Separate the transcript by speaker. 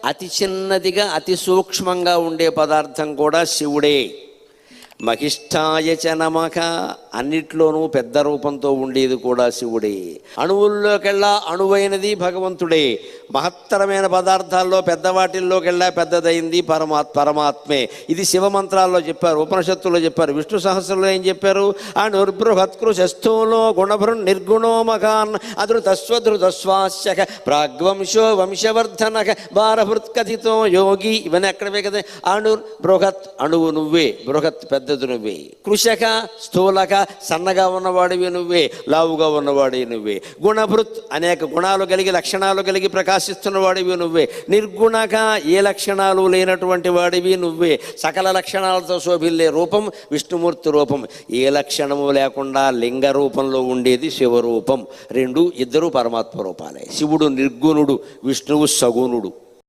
Speaker 1: అతి చిన్నదిగా అతి సూక్ష్మంగా ఉండే పదార్థం కూడా శివుడే. మహిష్ఠాయ చ నమః, అన్నిట్లోనూ పెద్ద రూపంతో ఉండేది కూడా శివుడే. అణువుల్లోకెల్లా అణువైనది భగవంతుడే. మహత్తరమైన పదార్థాల్లో పెద్దవాటిల్లోకెల్లా పెద్దదైంది పరమాత్మే. ఇది శివమంత్రాల్లో చెప్పారు, ఉపనిషత్తుల్లో చెప్పారు. విష్ణు సహస్రంలో ఏం చెప్పారు? అణుర్బృహత్కృశస్థూలో గుణభృన్ నిర్గుణో మకాన్ అధృతస్వధృతస్వాస్యక ప్రాగ్వంశో వంశవర్ధనక భారభృత్కథితో యోగి. ఇవన్నీ ఎక్కడవే కదా. బృహత్ అణువు నువ్వే, బృహత్ పెద్దది నువ్వే. కృషక స్థూలక సన్నగా ఉన్నవాడివి నువ్వే, లావుగా ఉన్నవాడివి నువ్వే. గుణభృత్ అనేక గుణాలు కలిగి లక్షణాలు కలిగి ప్రకాశిస్తున్న వాడివి నువ్వే. నిర్గుణక ఏ లక్షణాలు లేనటువంటి వాడివి నువ్వే. సకల లక్షణాలతో శోభిల్లే రూపం విష్ణుమూర్తి రూపం. ఏ లక్షణము లేకుండా లింగ రూపంలో ఉండేది శివరూపం. ఇద్దరు పరమాత్మ రూపాలే. శివుడు నిర్గుణుడు, విష్ణువు సగుణుడు.